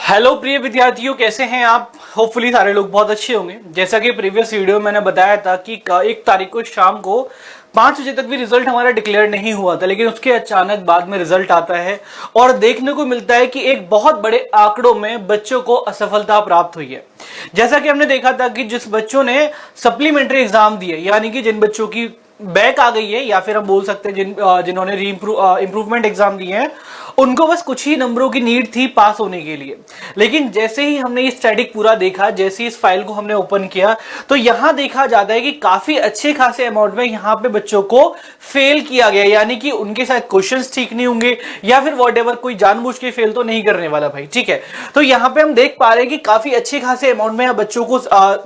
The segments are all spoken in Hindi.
हेलो प्रिय विद्यार्थियों, कैसे हैं आप। होपफुली सारे लोग बहुत अच्छे होंगे। जैसा कि प्रीवियस वीडियो में मैंने बताया था कि 1 तारीख को शाम को 5 बजे तक भी रिजल्ट हमारा डिक्लेयर नहीं हुआ था, लेकिन उसके अचानक बाद में रिजल्ट आता है और देखने को मिलता है कि एक बहुत बड़े आंकड़ों में बच्चों को असफलता प्राप्त हुई है। जैसा कि हमने देखा था कि जिस बच्चों ने सप्लीमेंट्री एग्जाम दिए, यानी कि जिन बच्चों की बैक आ गई है या फिर हम बोल सकते हैं जिन्होंने इम्प्रूवमेंट एग्जाम दिए हैं, उनको बस कुछ ही नंबरों की नीड थी पास होने के लिए। लेकिन जैसे ही हमने ये स्टैटिक पूरा देखा, जैसे ही इस फाइल को हमने ओपन किया, तो यहां देखा जाता है कि काफी अच्छे खासे अमाउंट में यहां पे बच्चों को फेल किया गया, यानी कि उनके साथ क्वेश्चंस ठीक नहीं होंगे या फिर वॉट कोई जानबूझ के फेल तो नहीं करने वाला भाई, ठीक है। तो यहां पे हम देख पा रहे हैं कि काफी अच्छे खासे अमाउंट में बच्चों को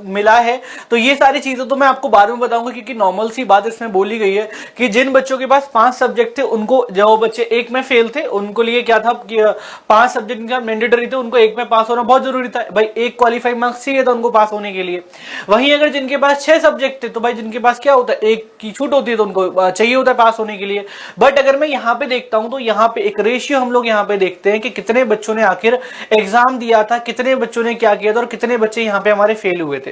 मिला है। तो ये सारी चीजें तो मैं आपको बाद में बताऊंगा, क्योंकि नॉर्मल सी बात इसमें बोली गई है कि जिन बच्चों के पास 5 सब्जेक्ट थे, उनको जो बच्चे एक में फेल थे उनको लिए क्या था कि 5 सब्जेक्ट मैंडेटरी थे, उनको एक में पास होना बहुत जरूरी था भाई। एक क्वालिफाइंग मार्क्स चाहिए था उनको पास होने के लिए। वहीं अगर जिनके पास 6 सब्जेक्ट थे तो भाई जिनके पास क्या होता है, एक की छूट होती है, तो उनको चाहिए होता है पास होने के लिए। बट अगर मैं यहां पे देखता हूं तो यहां पे एक रेशियो हम लोग यहां पे देखते हैं कि कितने बच्चों ने आखिर एग्जाम दिया था, कितने बच्चों ने क्या किया था और कितने बच्चे यहां पे हमारे फेल हुए थे।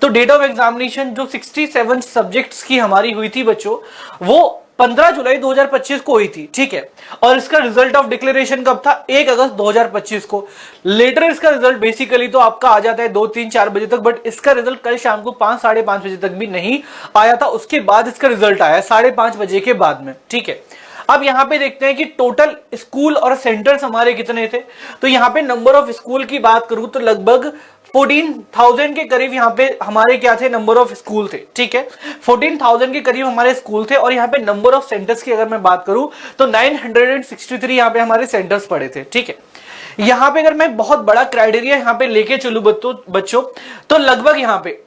तो डेट ऑफ एग्जामिनेशन जो 67 सब्जेक्ट्स की हमारी हुई थी बच्चों, वो 15 जुलाई 2025 को हुई थी, ठीक है। और इसका रिजल्ट ऑफ डिक्लेरेशन कब था? 1 अगस्त 2025 को। लेटर इसका रिजल्ट बेसिकली तो आपका आ जाता है 2, 3, 4 बजे तक, बट इसका रिजल्ट कल शाम को 5, साढ़े 5 बजे तक भी नहीं आया था। उसके बाद इसका रिजल्ट आया 5:30 बजे के बाद में, ठीक है। अब यहां पे देखते हैं कि टोटल स्कूल और सेंटर्स हमारे कितने थे। तो यहां पे नंबर ऑफ स्कूल की बात करूं तो लगभग 14,000 के करीब यहां पे हमारे क्या थे, नंबर ऑफ स्कूल थे, ठीक है। 14,000 के करीब हमारे स्कूल थे। और यहां पे नंबर ऑफ सेंटर्स की अगर मैं बात करूं तो 963 यहां पे हमारे सेंटर्स पड़े थे, ठीक है। यहां पे अगर मैं बहुत बड़ा क्राइटेरिया यहां पे लेके चलूं बच्चों, तो लगभग यहां पे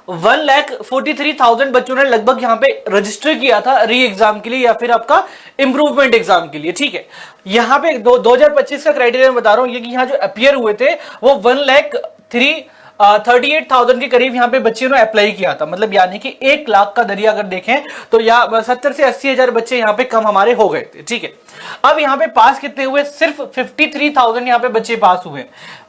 1,43,000 बच्चों ने लगभग यहां पे रजिस्टर किया था री एग्जाम के लिए या फिर आपका इंप्रूवमेंट एग्जाम के लिए, ठीक है। यहां पे 2025 का क्राइटेरिया बता रहा हूं, ये कि यहां जो अपियर हुए थे वो 1,38,000 के करीब यहां पे बच्चों ने अप्लाई किया था। मतलब यानी कि 1 लाख का दरिया अगर देखें तो या 70 से 80 हजार बच्चे यहां पे कम हमारे हो गए थे, ठीक है। अब यहां पे पास कितने हुए? सिर्फ 53,000 यहां पे बच्चे पास हुए।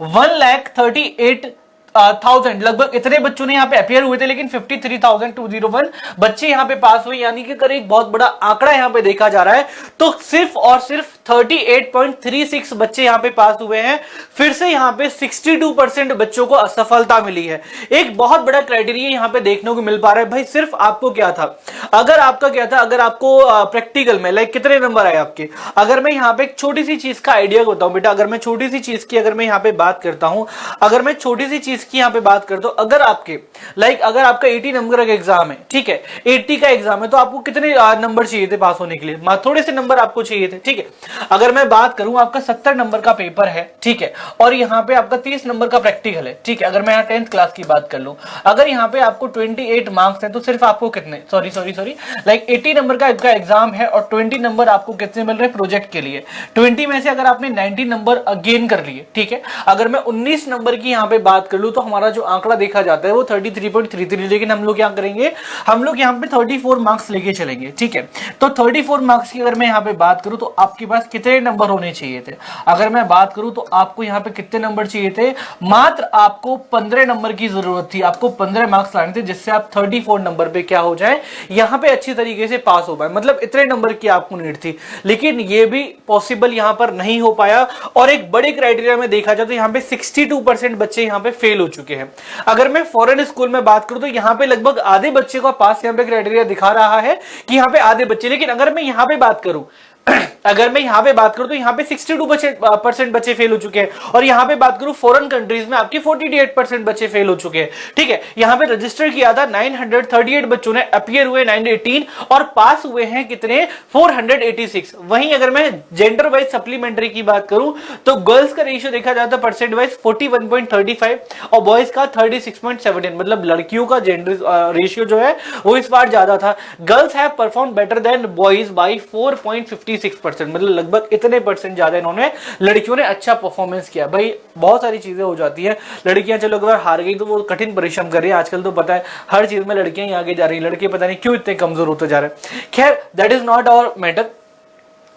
1,38,000 लगभग इतने बच्चों ने यहां पे अपियर हुए थे, लेकिन 53,201 बच्चे यहां पे पास हुए, यानी कि अगर एक बहुत बड़ा आंकड़ा यहां पे देखा जा रहा है तो सिर्फ और सिर्फ 38.36 बच्चे यहां पे पास हुए हैं। फिर से यहां पे 62% बच्चों को असफलता मिली है। एक बहुत बड़ा क्राइटेरिया यहां पे देखने को मिल पा रहा है भाई। सिर्फ आपको क्या था, अगर आपका क्या था, अगर आपको प्रैक्टिकल में लाइक कितने नंबर आए आपके, अगर मैं यहां पे एक छोटी सी चीज का आइडिया बताऊं बेटा, अगर मैं छोटी सी चीज की अगर मैं यहां पे बात करता हूं, अगर मैं छोटी सी चीज की यहां पे बात करता हूं, अगर आपके अगर आपका 80 नंबर का एग्जाम है, ठीक है, 80 का एग्जाम है, तो आपको कितने नंबर चाहिए थे पास होने के लिए? थोड़े से नंबर आपको चाहिए थे, ठीक है। अगर मैं बात करूं आपका 70 नंबर का पेपर है, ठीक है, और यहां पे आपका 30 नंबर का प्रैक्टिकल है, ठीक है। अगर मैं 10th क्लास की बात कर लूं, अगर यहां पे आपको 28 मार्क्स है तो सिर्फ आपको कितने, सॉरी लाइक 80 नंबर का एग्जाम है और 20 नंबर आपको कितने मिल रहे हैं प्रोजेक्ट के लिए। 20 में से अगर आपने 90 नंबर गेन कर लिए, ठीक है, अगर मैं 19 नंबर की यहां पे बात कर लूं तो हमारा जो आंकड़ा देखा जाता है वो 33.33, लेकिन हम लोग क्या करेंगे, हम लोग यहां पे 34 मार्क्स लेके चलेंगे, ठीक है। तो 34 मार्क्स की अगर मैं यहां पे बात करूं तो आपके पास कितने नंबर होने चाहिए थे? अगर मैं बात करूं तो आपको यहां पे कितने नंबर चाहिए थे? मात्र आपको 15 नंबर की जरूरत थी। आपको 15 मार्क्स लाने थे जिससे आप 34 नंबर पे क्या हो जाए, यहां पे अच्छी तरीके से पास हो पाए। मतलब इतने नंबर की आपको नीड थी, लेकिन ये भी पॉसिबल यहां पर नहीं हो पाया। और एक बड़े क्राइटेरिया में देखा जाए तो यहां पे 62% बच्चे यहां पे फेल हो चुके हैं। अगर मैं फॉरेन स्कूल में बात करूं तो यहां पे लगभग आधे बच्चे का पास यहां पे क्राइटेरिया दिखा रहा है कि यहां पे आधे बच्चे, लेकिन अगर मैं यहां पे बात करूं अगर मैं यहां पे बात करूं तो यहां पे 62% बच्चे फेल हो चुके हैं। और यहां पे बात करूं फॉरेन कंट्रीज में आपके 48% बच्चे फेल हो चुके हैं, ठीक है। यहां पे रजिस्टर किया था 938 बच्चों ने, अपियर हुए 918 और पास हुए हैं कितने, 486। वहीं अगर मैं जेंडर वाइज सप्लीमेंट्री की बात करूं तो गर्ल्स का रेशियो देखा जाता है परसेंट वाइज 41.35 और बॉयज का 36.17। मतलब लड़कियों का जेंडर रेशियो जो है वो इस बार ज्यादा था। Girls have perform better than boys by 4.56%, मतलब लगभग इतने परसेंट ज्यादा इन्होंने, लड़कियों ने अच्छा परफॉर्मेंस किया। भाई बहुत सारी चीजें हो जाती है, लड़कियां चलो अगर हार गई तो वो कठिन परिश्रम कर रही है। आजकल तो पता है हर चीज में लड़कियां ही आगे जा रही है, लड़के पता नहीं क्यों इतने कमजोर होते जा रहे हैं। खैर that is not our matter.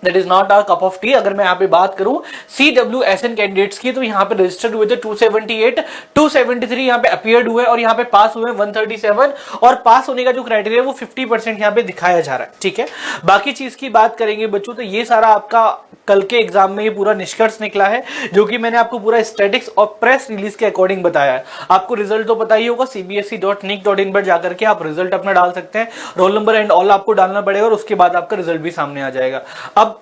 That is not our cup of tea. अगर मैं यहाँ पे बात करूं CWSN कैंडिडेट्स की, तो यहाँ पे रजिस्टर्ड हुए थे 278, 273 यहाँ पे अपीयर्ड हुए और यहाँ पे पास हुए 137, और पास होने का जो क्राइटेरिया है वो 50% यहाँ पे दिखाया जा रहा है। ठीक है, बाकी चीज की बात करेंगे बच्चों, तो ये सारा आपका कल के एग्जाम में ये पूरा निष्कर्ष निकला है, जो कि मैंने आपको पूरा स्टैटिक्स और प्रेस रिलीज के अकॉर्डिंग बताया है। आपको रिजल्ट तो पता ही होगा, cbse.nic.in पर जाकर के आप रिजल्ट अपना डाल सकते हैं, रोल नंबर एंड ऑल आपको डालना पड़ेगा और उसके बाद आपका रिजल्ट भी सामने आ जाएगा। अब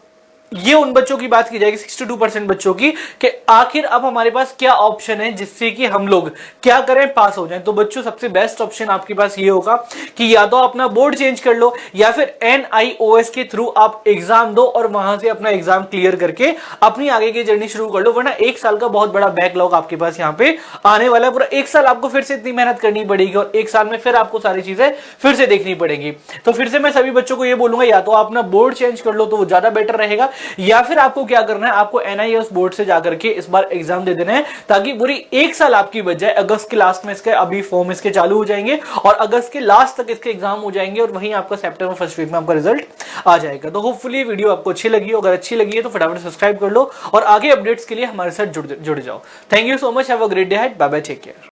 ये उन बच्चों की बात की जाएगी 62% बच्चों की, कि आखिर अब हमारे पास क्या ऑप्शन है जिससे कि हम लोग क्या करें, पास हो जाएं। तो बच्चों सबसे बेस्ट ऑप्शन आपके पास ये होगा कि या तो अपना बोर्ड चेंज कर लो, या फिर NIOS के थ्रू आप एग्जाम दो और वहां से अपना एग्जाम क्लियर करके अपनी आगे की जर्नी शुरू कर लो। वरना एक साल का बहुत बड़ा बैकलॉग आपके पास यहाँ पे आने वाला है। पूरा एक साल आपको फिर से इतनी मेहनत करनी पड़ेगी और एक साल में फिर आपको सारी चीजें फिर से देखनी पड़ेगी। तो फिर से मैं सभी बच्चों को ये बोलूंगा, या तो आप अपना बोर्ड चेंज कर लो तो वो ज्यादा बेटर रहेगा, या फिर आपको क्या करना है, आपको NIOS बोर्ड से जाकर के इस बार एग्जाम दे देना है, ताकि पूरी एक साल आपकी बच जाए। अगस्त के लास्ट में इसके अभी फॉर्म इसके चालू हो जाएंगे और अगस्त के लास्ट तक इसके एग्जाम हो जाएंगे और वहीं आपका सितंबर फर्स्ट वीक में आपका रिजल्ट आ जाएगा। तो होपफुली वीडियो आपको अच्छी लगी हो, अगर अच्छी लगी है तो फटाफट सब्सक्राइब कर लो और आगे अपडेट्स के लिए हमारे साथ जुड़ जाओ। Thank you so much, have a great day ahead, bye bye, take care.